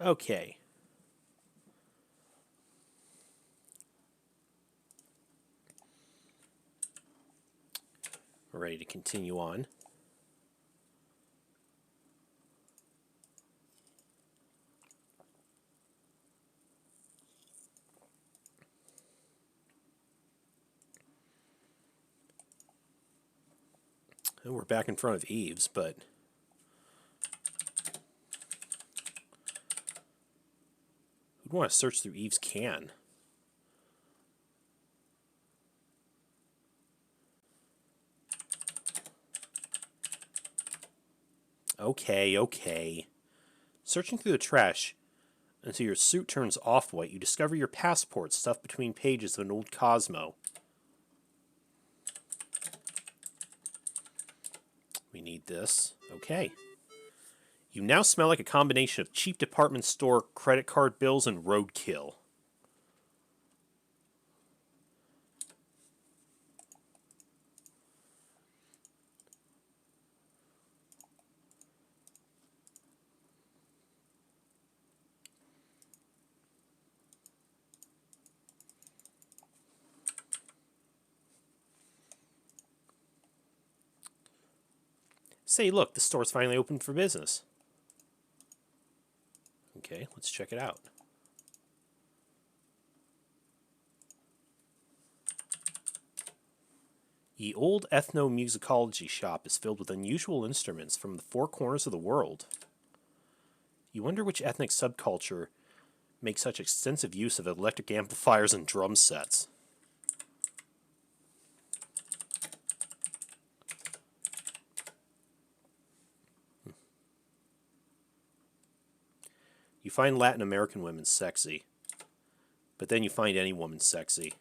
Okay. We're ready to continue on. And we're back in front of Eve's, but who'd want to search through Eve's can? Okay. Searching through the trash until your suit turns off-white, you discover your passport stuffed between pages of an old Cosmo. We need this. Okay. You now smell like a combination of cheap department store credit card bills and roadkill. Say, look, the store's finally open for business. Okay, let's check it out. The old ethnomusicology shop is filled with unusual instruments from the four corners of the world. You wonder which ethnic subculture makes such extensive use of electric amplifiers and drum sets. You find Latin American women sexy, but then you find any woman sexy.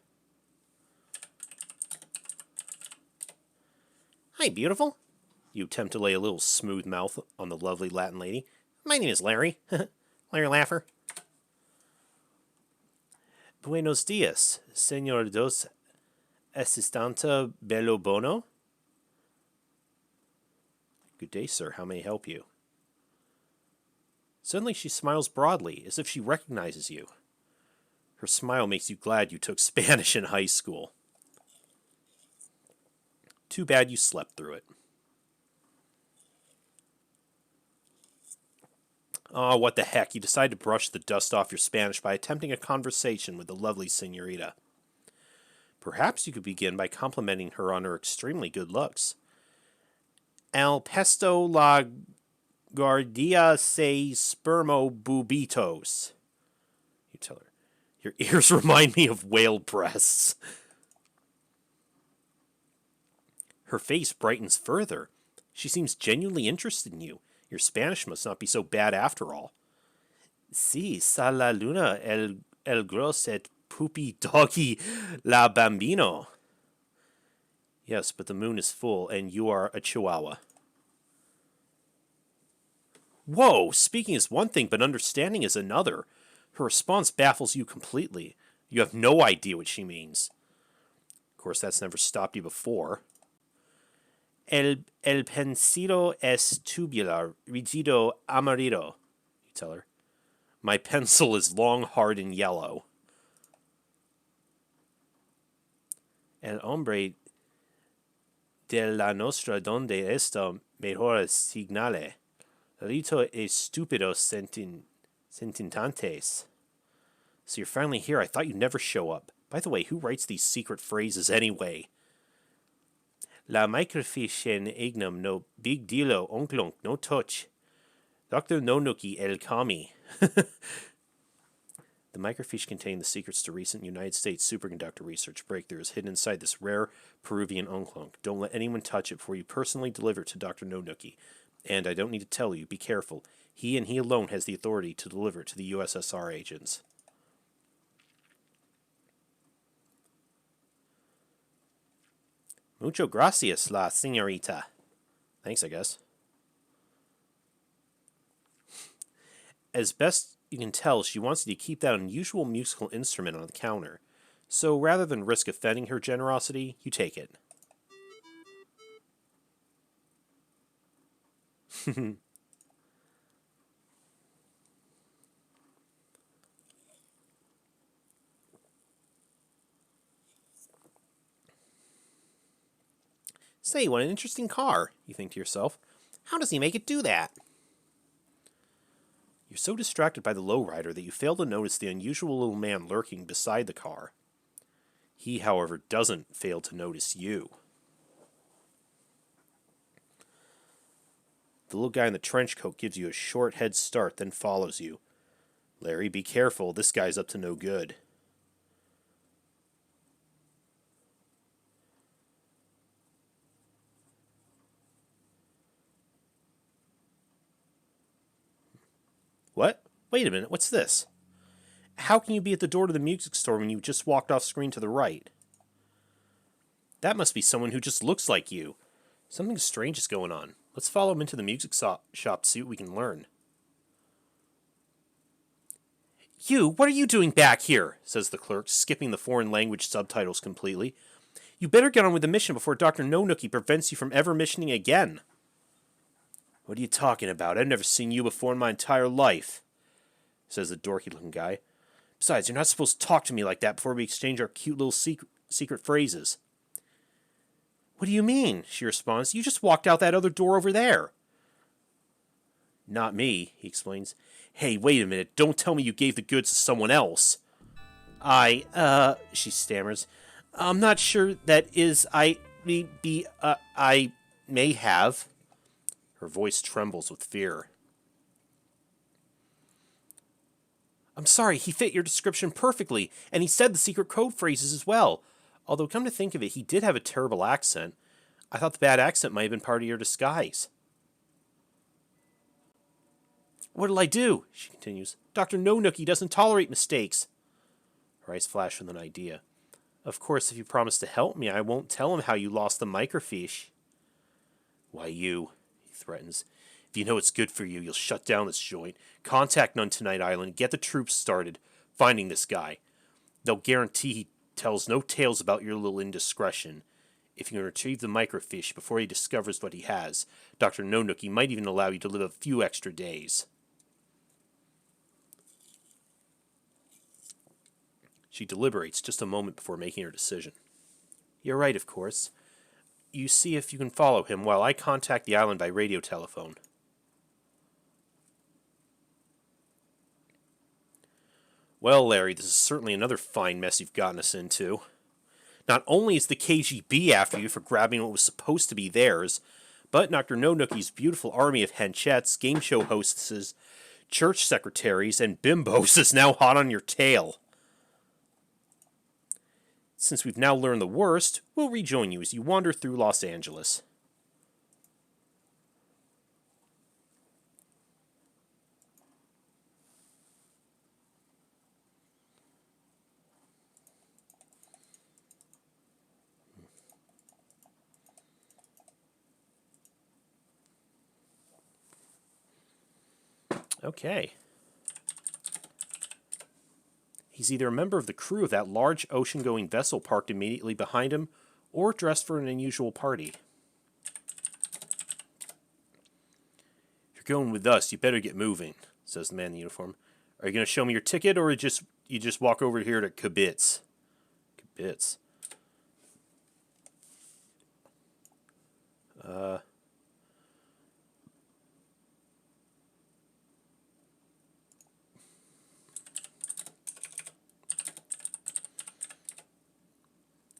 Hi, beautiful. You attempt to lay a little smooth mouth on the lovely Latin lady. My name is Larry. Larry Laffer. Buenos dias, señor dos assistanta bello bono. Good day, sir. How may I help you? Suddenly she smiles broadly, as if she recognizes you. Her smile makes you glad you took Spanish in high school. Too bad you slept through it. Oh, what the heck. You decide to brush the dust off your Spanish by attempting a conversation with the lovely señorita. Perhaps you could begin by complimenting her on her extremely good looks. Al pesto la guardia se spermo bubitos. You tell her. Your ears remind me of whale breasts. Her face brightens further. She seems genuinely interested in you. Your Spanish must not be so bad after all. Si, sa la luna el gros et pupi doggy la bambino. Yes, but the moon is full, and you are a chihuahua. Whoa, speaking is one thing, but understanding is another. Her response baffles you completely. You have no idea what she means. Of course, that's never stopped you before. El pensiero es tubular, rigido, amarillo. You tell her. My pencil is long, hard, and yellow. El hombre de la nostra donde está mejor signale. Rito es stupido sentintantes. So you're finally here. I thought you'd never show up. By the way, who writes these secret phrases anyway? La microfiche en ignum no big dealo onklonk no touch. Dr. Nonuki el kami. The microfiche contained the secrets to recent United States superconductor research breakthroughs hidden inside this rare Peruvian onklonk. Don't let anyone touch it before you personally deliver it to Dr. Nonuki. And I don't need to tell you, be careful. He and he alone has the authority to deliver it to the USSR agents. Mucho gracias, la señorita. Thanks, I guess. As best you can tell, she wants you to keep that unusual musical instrument on the counter. So rather than risk offending her generosity, you take it. Say, what an interesting car, you think to yourself. How does he make it do that? You're so distracted by the lowrider that you fail to notice the unusual little man lurking beside the car. He, however, doesn't fail to notice you. The little guy in the trench coat gives you a short head start, then follows you. Larry, be careful. This guy's up to no good. What? Wait a minute, what's this? How can you be at the door to the music store when you just walked off screen to the right? That must be someone who just looks like you. Something strange is going on. Let's follow him into the music shop to see what we can learn. You, what are you doing back here? Says the clerk, skipping the foreign language subtitles completely. You better get on with the mission before Dr. No Nookie prevents you from ever missioning again. What are you talking about? I've never seen you before in my entire life, says the dorky-looking guy. Besides, you're not supposed to talk to me like that before we exchange our cute little secret phrases. What do you mean? She responds. You just walked out that other door over there. Not me, he explains. Hey, wait a minute. Don't tell me you gave the goods to someone else. She stammers. I'm not sure that is, I may have. Her voice trembles with fear. I'm sorry, he fit your description perfectly, and he said the secret code phrases as well. Although, come to think of it, he did have a terrible accent. I thought the bad accent might have been part of your disguise. What'll I do? She continues. Dr. No Nookie doesn't tolerate mistakes. Her eyes flash with an idea. Of course, if you promise to help me, I won't tell him how you lost the microfiche. Why, he threatens. If you know it's good for you, you'll shut down this joint. Contact None-Tonight Island, get the troops started, finding this guy. They'll guarantee he tells no tales about your little indiscretion. If you can retrieve the microfiche before he discovers what he has, Dr. No Nookie might even allow you to live a few extra days. She deliberates just a moment before making her decision. You're right, of course. You see if you can follow him while I contact the island by radio telephone. Well, Larry, this is certainly another fine mess you've gotten us into. Not only is the KGB after you for grabbing what was supposed to be theirs, but Dr. No Nookie's beautiful army of henchettes, game show hostesses, church secretaries, and bimbos is now hot on your tail. Since we've now learned the worst, we'll rejoin you as you wander through Los Angeles. Okay. He's either a member of the crew of that large ocean-going vessel parked immediately behind him, or dressed for an unusual party. If you're going with us, you better get moving, says the man in the uniform. Are you going to show me your ticket, or you just walk over here to Kibitz? Kibitz.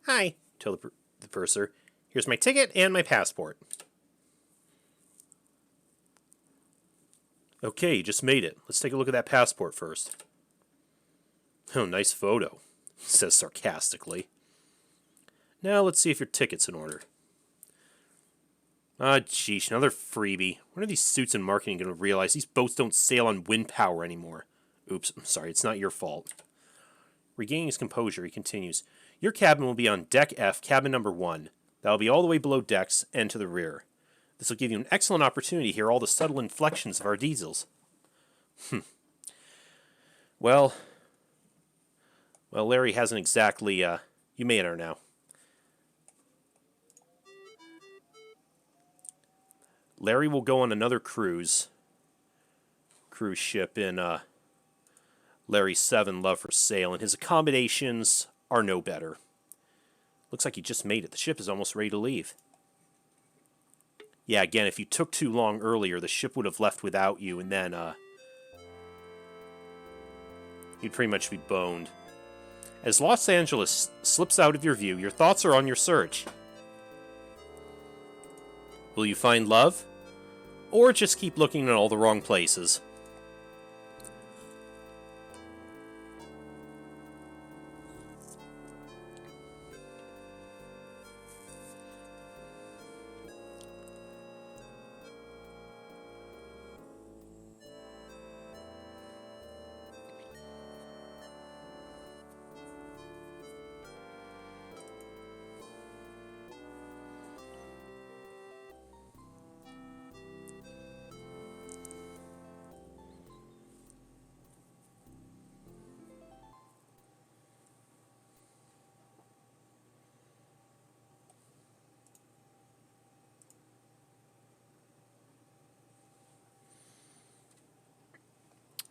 Hi, told the purser. Here's my ticket and my passport. Okay, you just made it. Let's take a look at that passport first. Oh, nice photo, he says sarcastically. Now let's see if your ticket's in order. Ah, geesh, another freebie. When are these suits in marketing going to realize these boats don't sail on wind power anymore? Oops, I'm sorry, it's not your fault. Regaining his composure, he continues. Your cabin will be on Deck F, cabin number 1. That'll be all the way below decks and to the rear. This will give you an excellent opportunity to hear all the subtle inflections of our diesels. Well, Larry hasn't exactly, you may enter now. Larry will go on another cruise ship in, Larry 7, Love for Sale, and his accommodations are no better. Looks like he just made it. The ship is almost ready to leave. Yeah, again, if you took too long earlier, the ship would have left without you, and then, you'd pretty much be boned. As Los Angeles slips out of your view, your thoughts are on your search. Will you find love? Or just keep looking in all the wrong places?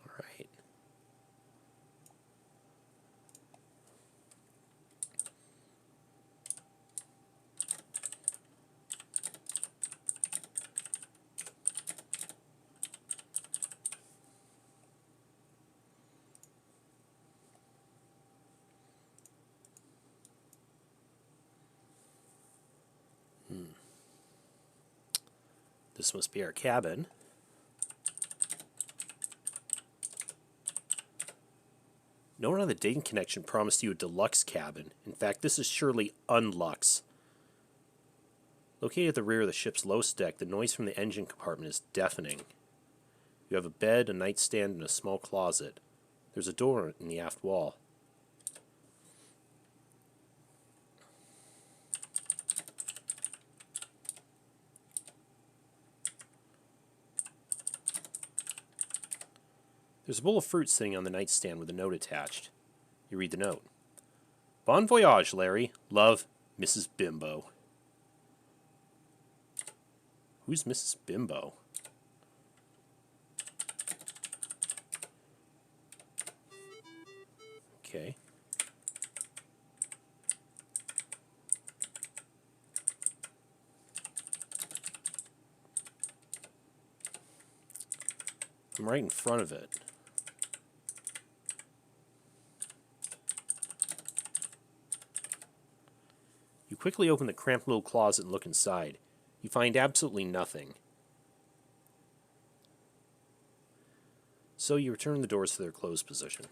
Alright. This must be our cabin. No one on the dating connection promised you a deluxe cabin. In fact, this is surely unluxe. Located at the rear of the ship's lowest deck, the noise from the engine compartment is deafening. You have a bed, a nightstand, and a small closet. There's a door in the aft wall. There's a bowl of fruit sitting on the nightstand with a note attached. You read the note. Bon voyage, Larry. Love, Mrs. Bimbo. Who's Mrs. Bimbo? Okay. I'm right in front of it. You quickly open the cramped little closet and look inside. You find absolutely nothing. So you return the doors to their closed position.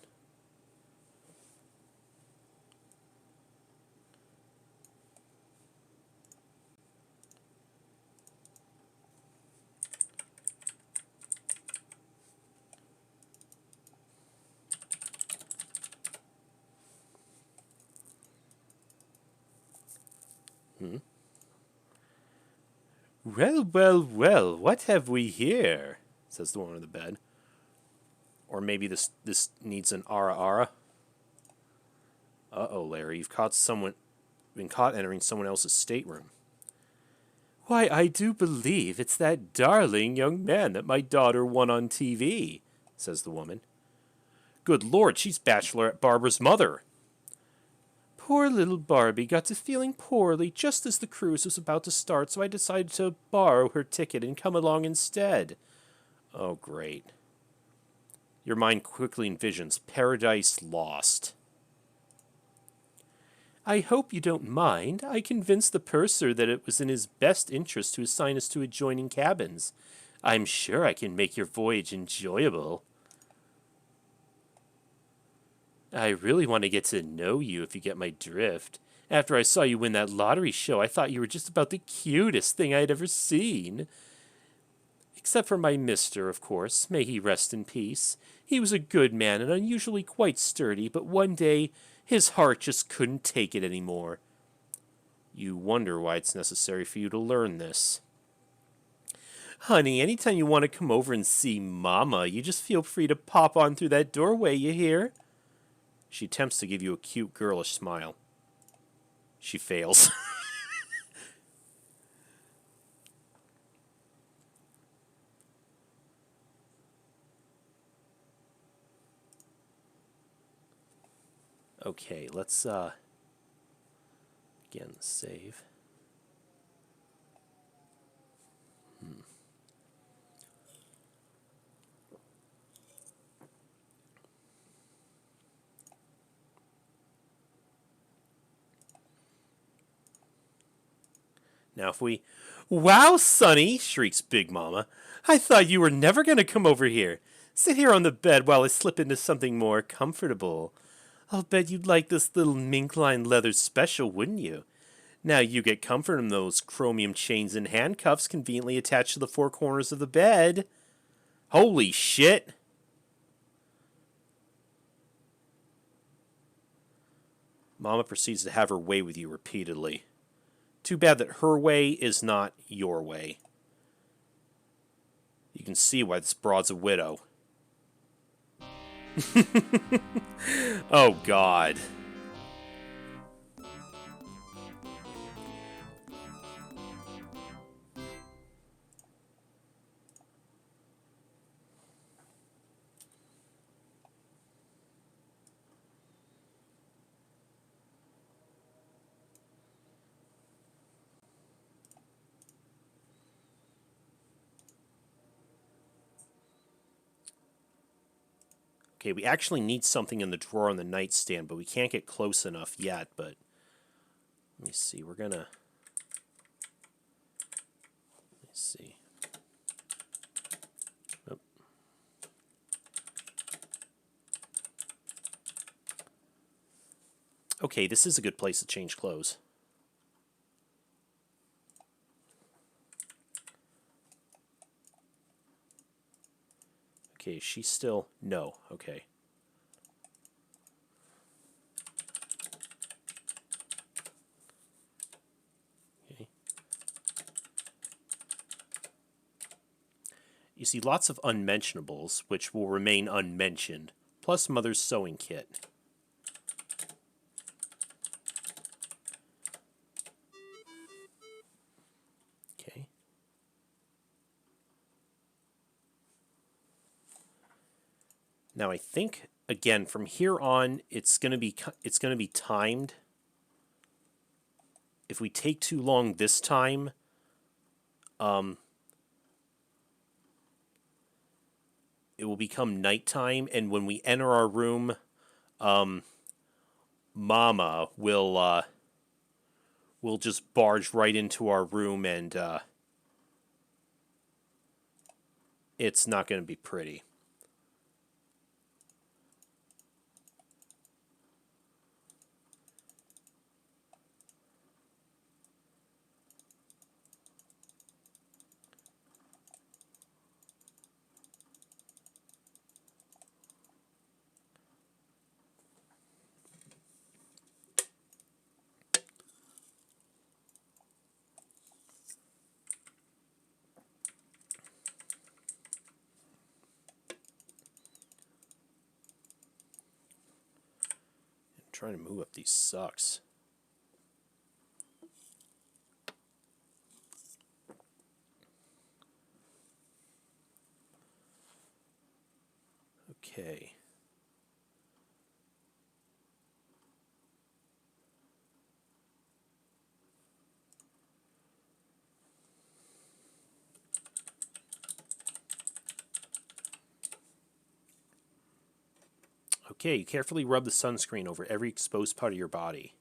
Well, well, well, what have we here? Says the woman in the bed. Or maybe this needs an ara ara. Uh-oh, Larry, you've been caught entering someone else's stateroom. Why, I do believe it's that darling young man that my daughter won on TV, says the woman. Good Lord, she's Bachelorette Barbara's mother. Poor little Barbie got to feeling poorly just as the cruise was about to start, so I decided to borrow her ticket and come along instead. Oh, great. Your mind quickly envisions Paradise Lost. I hope you don't mind. I convinced the purser that it was in his best interest to assign us to adjoining cabins. I'm sure I can make your voyage enjoyable. I really want to get to know you, if you get my drift. After I saw you win that lottery show, I thought you were just about the cutest thing I'd ever seen. Except for my mister, of course. May he rest in peace. He was a good man and unusually quite sturdy, but one day his heart just couldn't take it anymore. You wonder why it's necessary for you to learn this. Honey, anytime you want to come over and see Mama, you just feel free to pop on through that doorway, you hear? She attempts to give you a cute, girlish smile. She fails. Okay, let's, again, save. Now if we... Wow, Sonny, shrieks Big Mama. I thought you were never going to come over here. Sit here on the bed while I slip into something more comfortable. I'll bet you'd like this little mink-lined leather special, wouldn't you? Now you get comfort in those chromium chains and handcuffs conveniently attached to the four corners of the bed. Holy shit! Mama proceeds to have her way with you repeatedly. Too bad that her way is not your way. You can see why this broad's a widow. Oh, God. Okay, we actually need something in the drawer on the nightstand, but we can't get close enough yet, but... Let me see, we're gonna... Let's see. Oh. Okay, this is a good place to change clothes. Okay, she's still... No, okay. Okay. You see lots of unmentionables, which will remain unmentioned, plus Mother's sewing kit. Okay. Now I think again from here on it's going to be timed. If we take too long this time, it will become nighttime, and when we enter our room, Mama will just barge right into our room, and it's not going to be pretty. Trying to move up these sucks. Okay. Okay, you carefully rub the sunscreen over every exposed part of your body.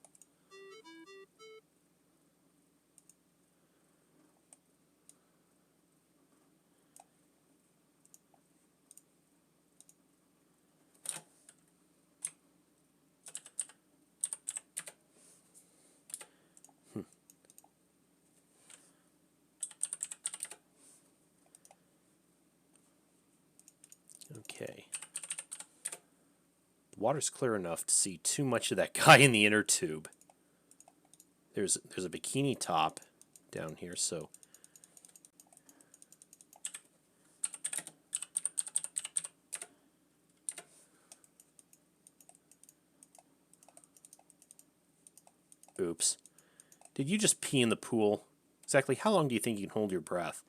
Okay. The water's clear enough to see too much of that guy in the inner tube. There's a bikini top down here, so... Oops. Did you just pee in the pool? Exactly how long do you think you can hold your breath?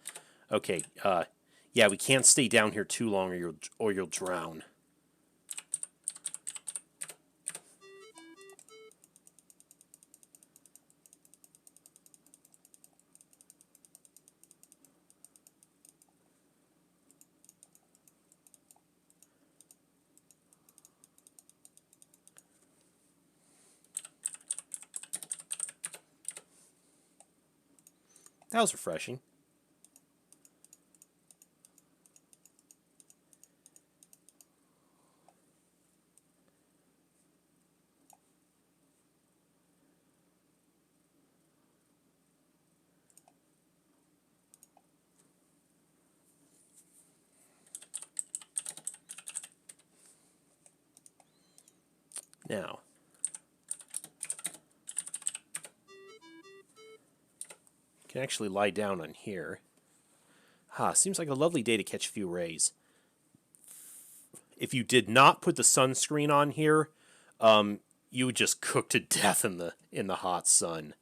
Okay, yeah, we can't stay down here too long or you'll drown. That was refreshing. Now, you can actually lie down on here. Seems like a lovely day to catch a few rays. If you did not put the sunscreen on here, you would just cook to death in the hot sun.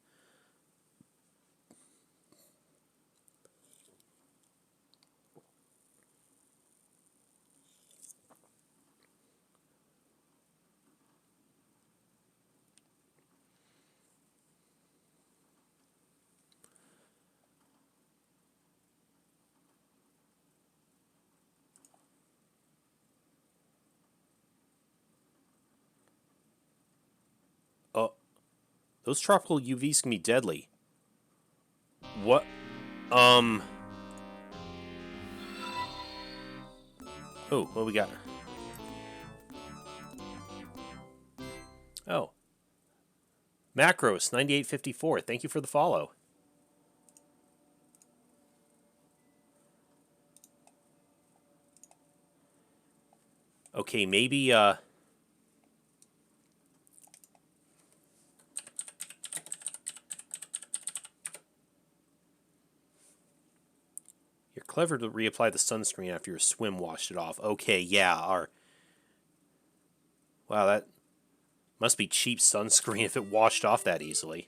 Oh, those tropical UVs can be deadly. What? Oh, what we got? Oh, Macros 9854. Thank you for the follow. Okay, maybe you're clever to reapply the sunscreen after your swim washed it off. Okay, yeah, wow, that must be cheap sunscreen if it washed off that easily.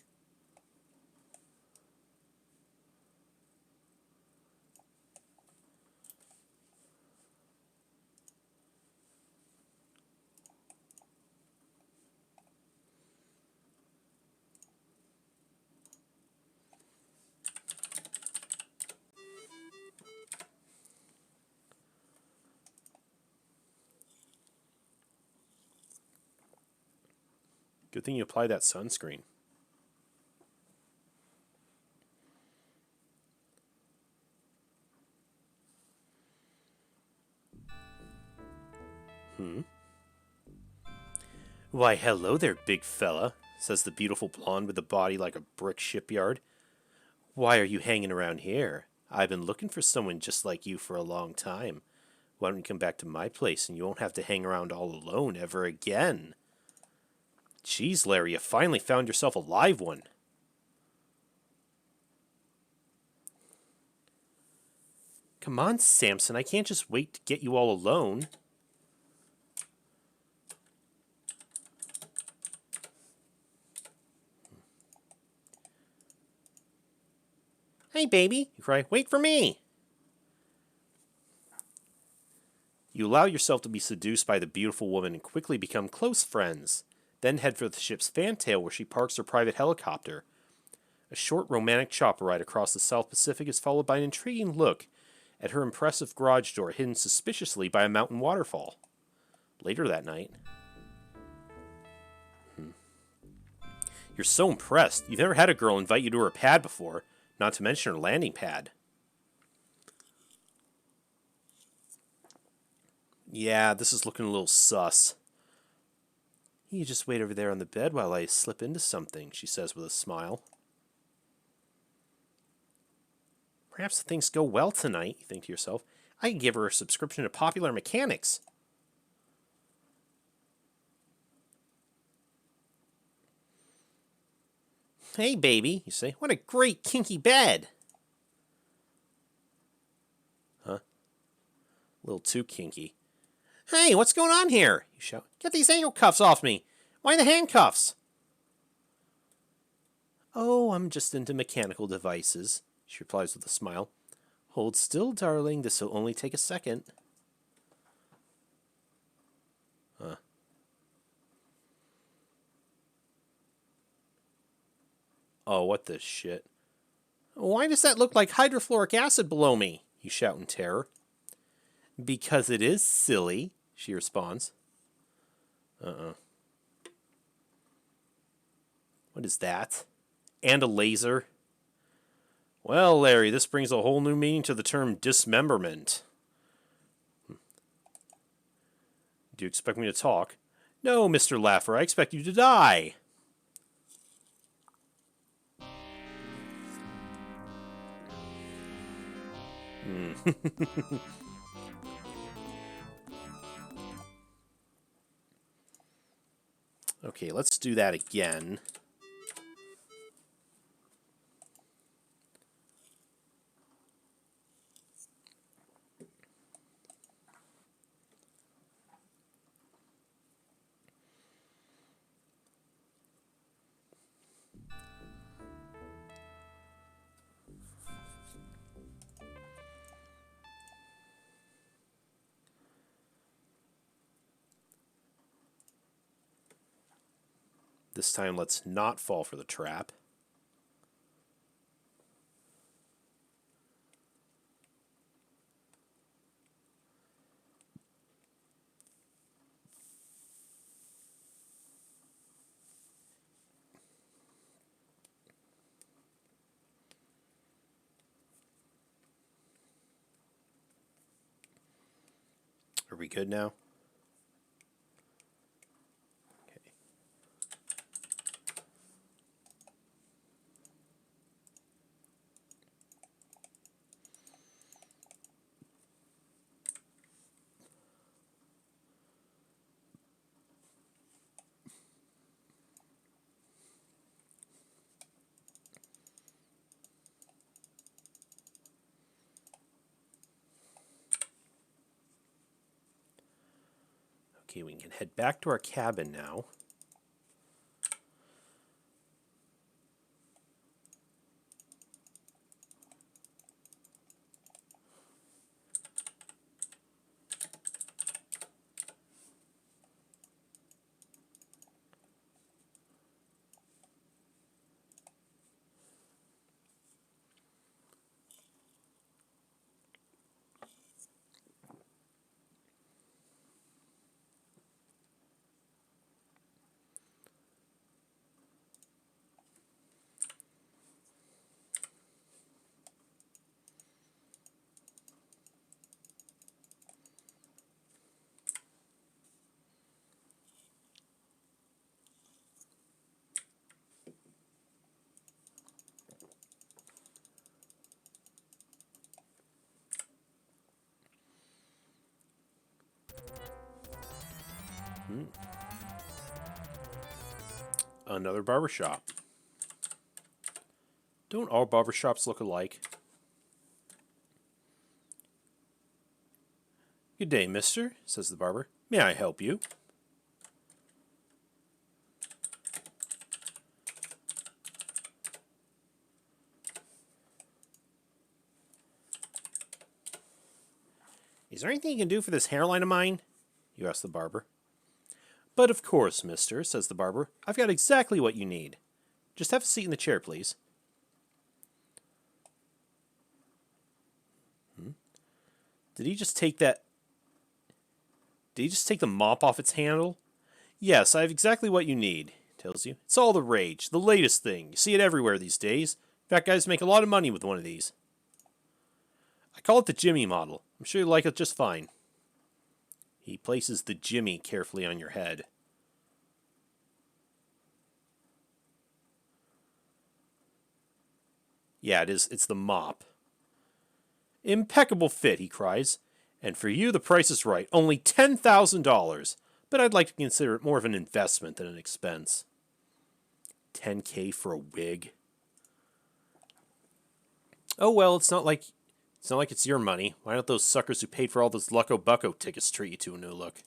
Good thing you applied that sunscreen. Why, hello there, big fella, says the beautiful blonde with a body like a brick shipyard. Why are you hanging around here? I've been looking for someone just like you for a long time. Why don't you come back to my place and you won't have to hang around all alone ever again? Geez, Larry, you finally found yourself a live one. Come on, Samson, I can't just wait to get you all alone. Hey, baby, you cry, wait for me. You allow yourself to be seduced by the beautiful woman and quickly become close friends. Then head for the ship's fantail where she parks her private helicopter. A short romantic chopper ride across the South Pacific is followed by an intriguing look at her impressive garage door hidden suspiciously by a mountain waterfall. Later that night... You're so impressed. You've never had a girl invite you to her pad before, not to mention her landing pad. Yeah, this is looking a little sus. You just wait over there on the bed while I slip into something, she says with a smile. Perhaps things go well tonight, you think to yourself. I can give her a subscription to Popular Mechanics. Hey, baby, you say. What a great kinky bed. Huh? A little too kinky. Hey, what's going on here? You shout. Get these ankle cuffs off me. Why the handcuffs? Oh, I'm just into mechanical devices, she replies with a smile. Hold still, darling. This will only take a second. Huh. Oh, what the shit. Why does that look like hydrofluoric acid below me? You shout in terror. Because it is silly, she responds. What is that? And a laser. Well, Larry, this brings a whole new meaning to the term dismemberment. Do you expect me to talk? No, Mr. Laffer, I expect you to die. Okay, let's do that again. This time, let's not fall for the trap. Are we good now? Okay. Okay, we can head back to our cabin now. Another barbershop. Don't all barbershops look alike? Good day, mister, says the barber. May I help you? Is there anything you can do for this hairline of mine? You ask the barber. But of course, mister, says the barber. I've got exactly what you need. Just have a seat in the chair, please. Did he just take that... Did he just take the mop off its handle? Yes, I have exactly what you need, tells you. It's all the rage, the latest thing. You see it everywhere these days. In fact, guys make a lot of money with one of these. I call it the Jimmy model. I'm sure you'll like it just fine. He places the Jimmy carefully on your head. Yeah, it is. It's the mop. Impeccable fit, he cries. And for you, the price is right. Only $10,000. But I'd like to consider it more of an investment than an expense. $10K for a wig? Oh well, it's not like it's your money. Why don't those suckers who paid for all those Lucko Bucko tickets treat you to a new look?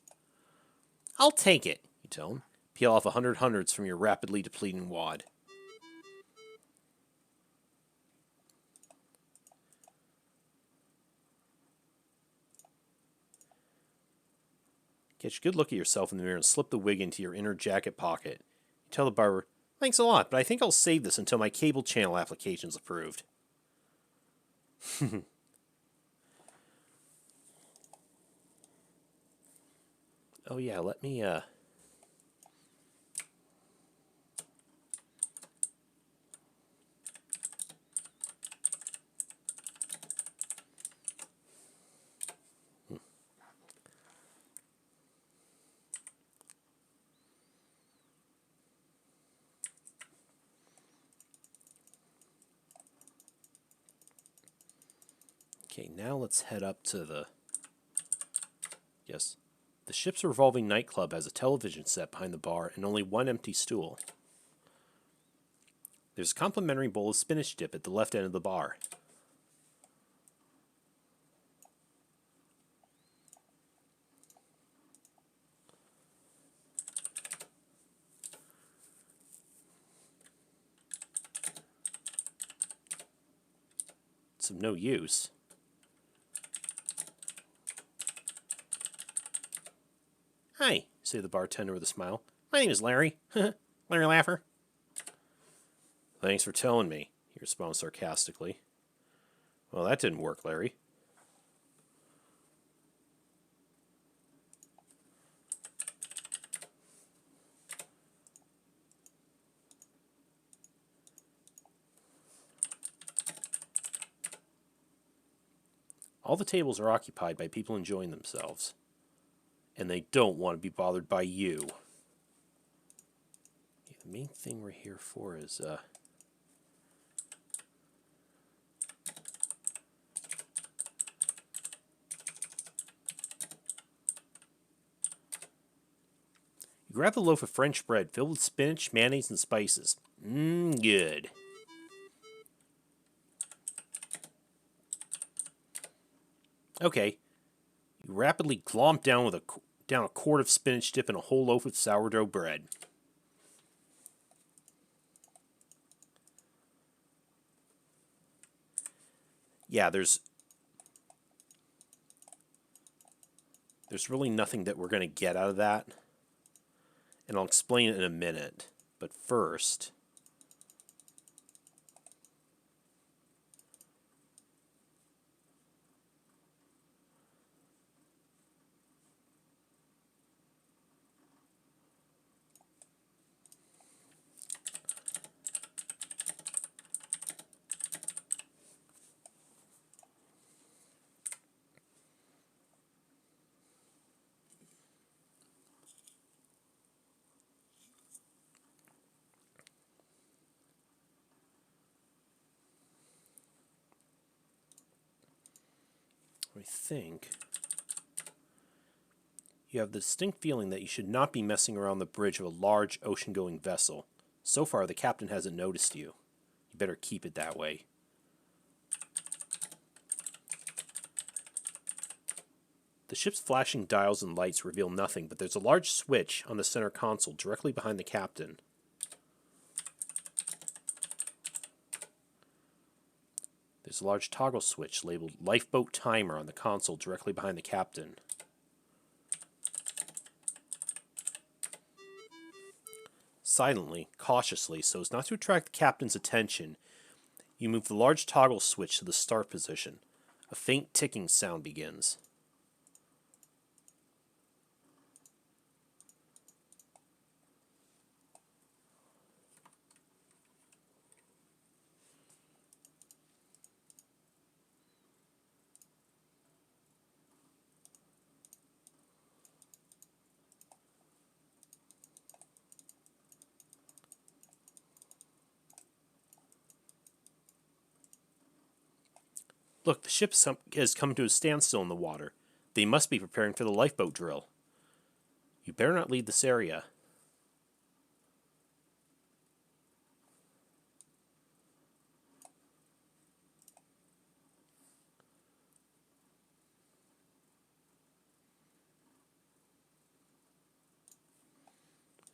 I'll take it, you tell him. Peel off 100 hundreds from your rapidly depleting wad. Catch a good look at yourself in the mirror and slip the wig into your inner jacket pocket. You tell the barber, thanks a lot, but I think I'll save this until my cable channel application's approved. Oh yeah, let me, Okay, now let's head up to the... Yes. The ship's revolving nightclub has a television set behind the bar and only one empty stool. There's a complimentary bowl of spinach dip at the left end of the bar. It's of no use. Hi, said the bartender with a smile. My name is Larry. Larry Laffer. Thanks for telling me, he responded sarcastically. Well, that didn't work, Larry. All the tables are occupied by people enjoying themselves. And they don't want to be bothered by you. The main thing we're here for is, You grab the loaf of French bread filled with spinach, mayonnaise, and spices. Good. Okay. You rapidly glomp down with a quart of spinach dip and a whole loaf of sourdough bread. Yeah, there's really nothing that we're going to get out of that. And I'll explain it in a minute. But first... I think you have the distinct feeling that you should not be messing around the bridge of a large ocean-going vessel. So far, the captain hasn't noticed you. You better keep it that way. The ship's flashing dials and lights reveal nothing, but there's a large switch on the center console directly behind the captain. There's a large toggle switch labeled Lifeboat Timer on the console directly behind the captain. Silently, cautiously, so as not to attract the captain's attention, you move the large toggle switch to the start position. A faint ticking sound begins. Look, the ship has come to a standstill in the water. They must be preparing for the lifeboat drill. You better not leave this area.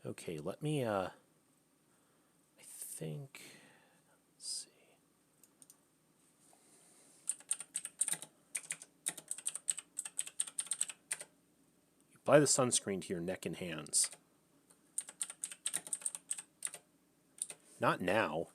Okay, let me, I think... Let's see. Apply the sunscreen to your neck and hands. Not now.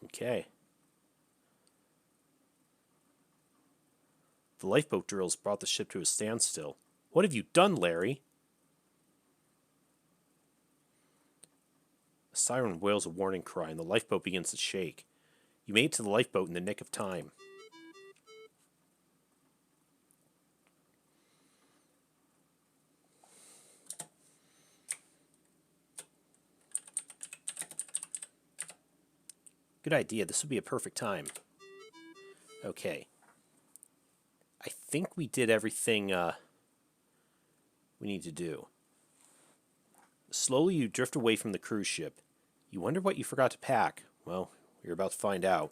Okay. The lifeboat drills brought the ship to a standstill. What have you done, Larry? A siren wails a warning cry, and the lifeboat begins to shake. You made it to the lifeboat in the nick of time. Good idea. This would be a perfect time. Okay. I think we did everything we need to do. Slowly you drift away from the cruise ship. You wonder what you forgot to pack. Well, you're about to find out.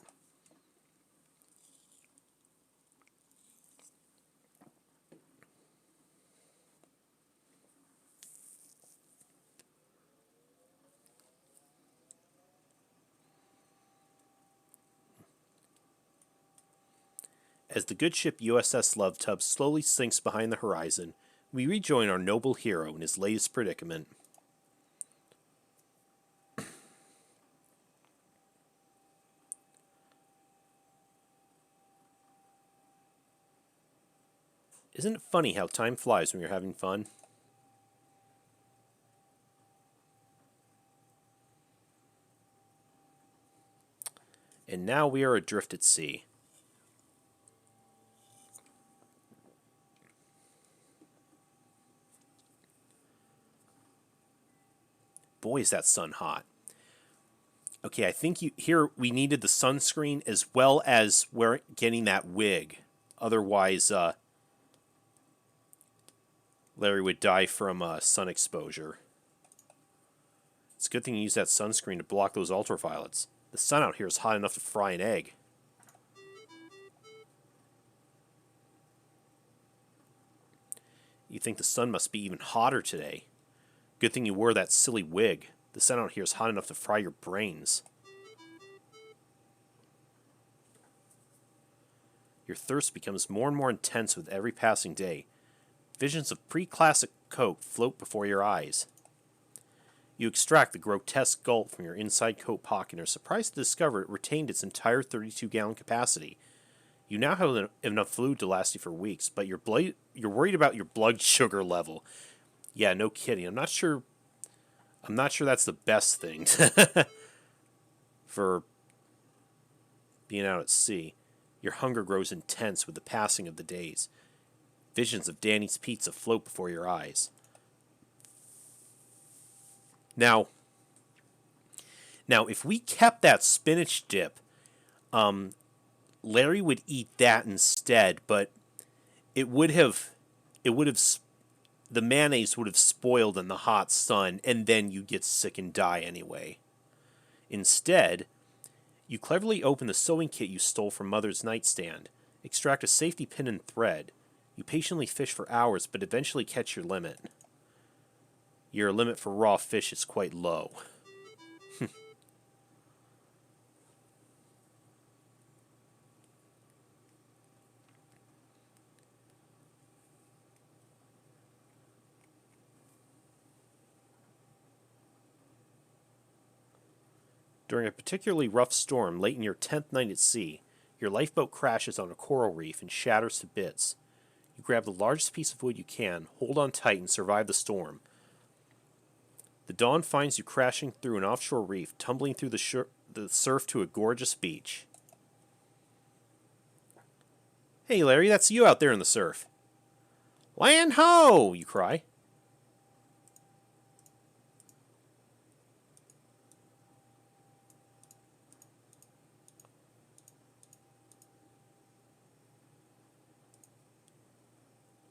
As the good ship USS Love Tub slowly sinks behind the horizon, we rejoin our noble hero in his latest predicament. Isn't it funny how time flies when you're having fun? And now we are adrift at sea. Boy, is that sun hot. Okay, I think here we needed the sunscreen as well as getting that wig. Otherwise, Larry would die from sun exposure. It's a good thing you use that sunscreen to block those ultraviolets. The sun out here is hot enough to fry an egg. You think the sun must be even hotter today. Good thing you wore that silly wig. The sun out here is hot enough to fry your brains. Your thirst becomes more and more intense with every passing day. Visions of pre-classic Coke float before your eyes. You extract the grotesque gulp from your inside coat pocket and are surprised to discover it retained its entire 32-gallon capacity. You now have enough fluid to last you for weeks, but you're worried about your blood sugar level. Yeah, no kidding. I'm not sure that's the best thing for being out at sea. Your hunger grows intense with the passing of the days. Visions of Danny's Pizza float before your eyes. Now, if we kept that spinach dip, Larry would eat that instead, but the mayonnaise would have spoiled in the hot sun, and then you get sick and die anyway. Instead, you cleverly open the sewing kit you stole from Mother's nightstand, extract a safety pin and thread. You patiently fish for hours, but eventually catch your limit. Your limit for raw fish is quite low. During a particularly rough storm late in your 10th night at sea, your lifeboat crashes on a coral reef and shatters to bits. You grab the largest piece of wood you can, hold on tight, and survive the storm. The dawn finds you crashing through an offshore reef, tumbling through the surf to a gorgeous beach. Hey, Larry, that's you out there in the surf. Land ho! You cry.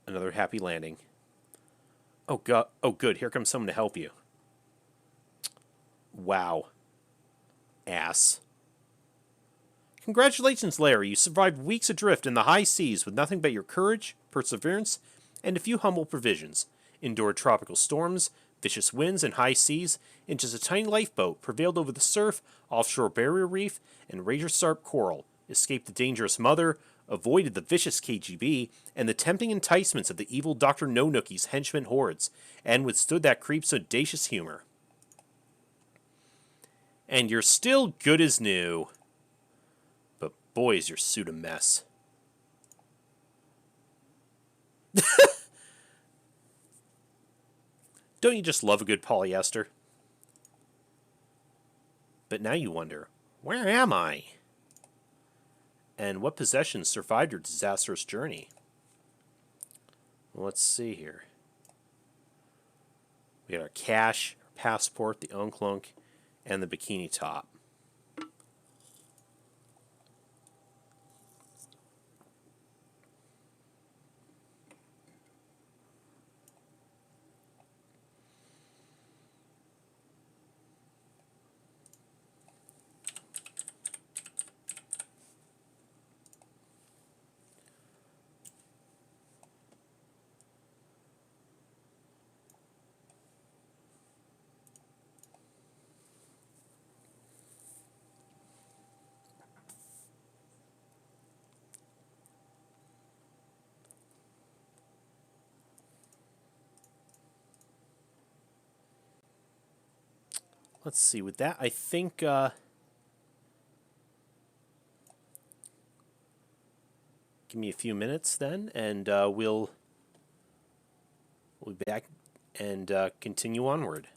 Another happy landing. Oh, God. Oh, good. Here comes someone to help you. Wow. Ass. Congratulations, Larry. You survived weeks adrift in the high seas with nothing but your courage, perseverance, and a few humble provisions. Endured tropical storms, vicious winds, and high seas, in just a tiny lifeboat, prevailed over the surf, offshore barrier reef, and razor-sharp coral, escaped the dangerous mother, avoided the vicious KGB, and the tempting enticements of the evil Dr. No-Nookie's henchman hordes, and withstood that creep's audacious humor. And you're still good as new. But boy, is your suit a mess. Don't you just love a good polyester? But now you wonder, where am I? And what possessions survived your disastrous journey? Well, let's see here. We got our cash, our passport, the unklunk, and the bikini top. let's see. With that, I think give me a few minutes then, and we'll be back and continue onward.